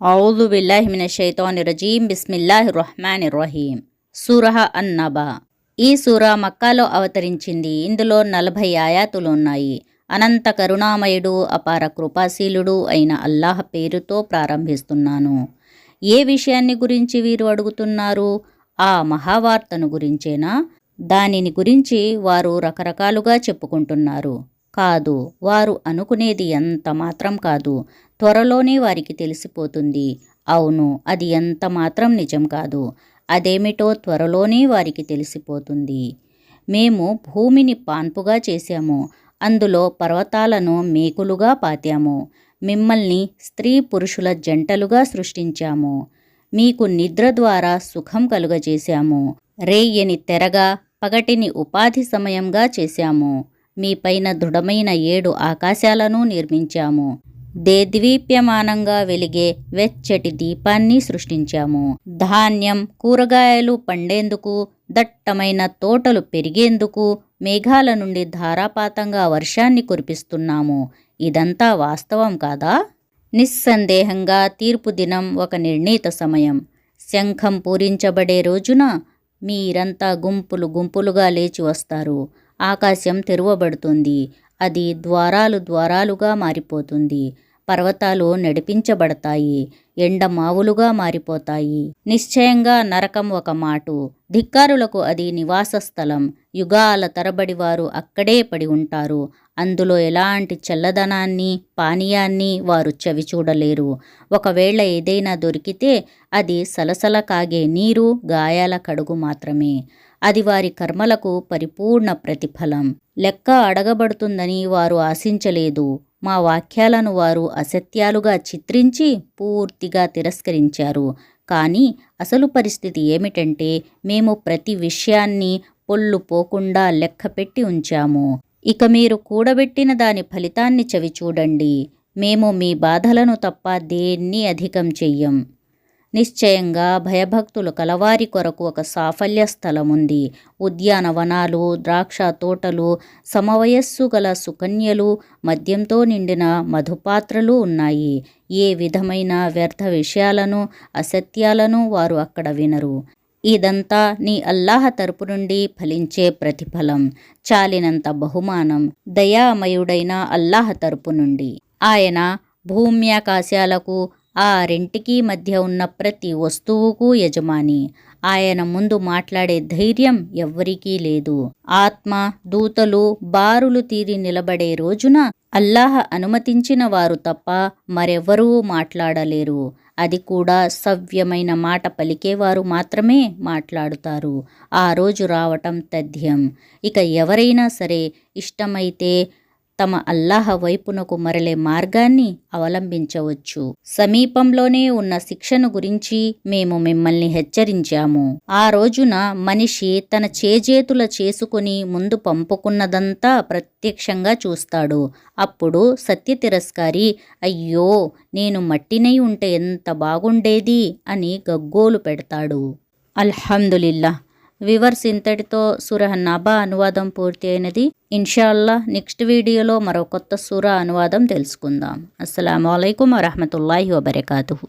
ఔజు బిల్లాహి మినష్ షైతానిర్ రజీం బిస్మిల్లాహిర్ రహ్మానిర్ రహీం. సూరహ అన్-నబా. ఈ సూరా మక్కాలో అవతరించింది. ఇందులో 40 ఆయాతులు ఉన్నాయి. అనంత కరుణామయుడు అపార కృపాశీలుడు అయిన అల్లాహ్ పేరుతో ప్రారంభిస్తున్నాను. ఏ విషయాన్ని గురించి వీరు అడుగుతున్నారు? ఆ మహావార్తను గురించేనా? దానిని గురించి వారు రకరకాలుగా చెప్పుకుంటున్నారు. కాదు, వారు అనుకునేది ఎంత మాత్రం కాదు. త్వరలోనే వారికి తెలిసిపోతుంది. అవును, అది ఎంత మాత్రం నిజం కాదు. అదేమిటో త్వరలోనే వారికి తెలిసిపోతుంది. మేము భూమిని పాన్పుగా చేశాము, అందులో పర్వతాలను మేకులుగా పాతాము. మిమ్మల్ని స్త్రీ పురుషుల జంటలుగా సృష్టించాము. మీకు నిద్ర ద్వారా సుఖం కలుగజేశాము. రేయ్యని తెరగా, పగటిని ఉపాధి సమయంగా చేశాము. మీపైన దృఢమైన 7 ఆకాశాలను నిర్మించాము. దేదీప్యమానంగా వెలిగే వెచ్చటి దీపాన్ని సృష్టించాము. ధాన్యం, కూరగాయలు పండేందుకు, దట్టమైన తోటలు పెరిగేందుకు మేఘాల నుండి ధారాపాతంగా వర్షాన్ని కురిపిస్తున్నాము. ఇదంతా వాస్తవం కాదా? నిస్సందేహంగా తీర్పు దినం ఒక నిర్ణీత సమయం. శంఖం పూరించబడే రోజున మీరంతా గుంపులు గుంపులుగా లేచి వస్తారు. ఆకాశం తెరువబడుతుంది. అది ద్వారాలుగా మారిపోతుంది. పర్వతాలు నడిపించబడతాయి. ఎండమావులుగా మారిపోతాయి. నిశ్చయంగా నరకం ఒక మాటు. ధిక్కారులకు అది నివాస స్థలం. యుగాల తరబడి వారు అక్కడే పడి ఉంటారు. అందులో ఎలాంటి చల్లదనాన్ని, పానీయాన్ని వారు చవి చూడలేరు. ఒకవేళ ఏదైనా దొరికితే అది సలసల కాగే నీరు, గాయాల కడుగు మాత్రమే. అది వారి కర్మలకు పరిపూర్ణ ప్రతిఫలం. లెక్క అడగబడుతుందని వారు ఆశించలేదు. మా వాక్యాలను వారు అసత్యాలుగా చిత్రించి పూర్తిగా తిరస్కరించారు. కానీ అసలు పరిస్థితి ఏమిటంటే, మేము ప్రతి విషయాన్ని పొల్లు పోకుండా లెక్కపెట్టి ఉంచాము. ఇక మీరు కూడబెట్టిన దాని ఫలితాన్ని చవి చూడండి. మేము మీ బాధలను తప్ప దేన్ని అధికం చెయ్యం. నిశ్చయంగా భయభక్తులు కలవారి కొరకు ఒక సాఫల్య స్థలముంది. ఉద్యానవనాలు, ద్రాక్ష తోటలు, సమవయస్సు గల సుకన్యలు, మద్యంతో నిండిన మధుపాత్రలు ఉన్నాయి. ఏ విధమైన వ్యర్థ విషయాలను, అసత్యాలను వారు అక్కడ వినరు. ఇదంతా నీ అల్లాహ్ తరపు నుండి ఫలించే ప్రతిఫలం, చాలినంత బహుమానం దయామయుడైన అల్లాహ్ తరపు నుండి. ఆయన భూమ్యాకాశాలకు, ఆ రెంటికి మధ్య ఉన్న ప్రతి వస్తువుకు యజమాని. ఆయన ముందు మాట్లాడే ధైర్యం ఎవ్వరికీ లేదు. ఆత్మ, దూతలు బారులు తీరి నిలబడే రోజున అల్లాహ్ అనుమతించిన వారు తప్ప మరెవ్వరూ మాట్లాడలేరు. అది కూడా సవ్యమైన మాట పలికేవారు మాత్రమే మాట్లాడుతారు. ఆ రోజు రావటం తథ్యం. ఇక ఎవరైనా సరే ఇష్టమైతే తమ అల్లాహ్ వైపునకు మరలే మార్గాన్ని అవలంబించవచ్చు. సమీపంలోనే ఉన్న శిక్షను గురించి మేము మిమ్మల్ని హెచ్చరించాము. ఆ రోజున మనిషి తన చేజేతుల చేసుకుని ముందు పంపుకున్నదంతా ప్రత్యక్షంగా చూస్తాడు. అప్పుడు సత్య తిరస్కారి, అయ్యో, నేను మట్టినై ఉంటే ఎంత బాగుండేది అని గగ్గోలు పెడతాడు. అల్హమ్దులిల్లాహ్. వివర్స్, ఇంతటితో సూరహ నబా అనువాదం పూర్తి అయినది. ఇన్షాల్లా నెక్స్ట్ వీడియోలో మరో కొత్త సూరా అనువాదం తెలుసుకుందాం. అస్సలాము అలైకుం వరహ్మతుల్లాహి వబరకాతుహు.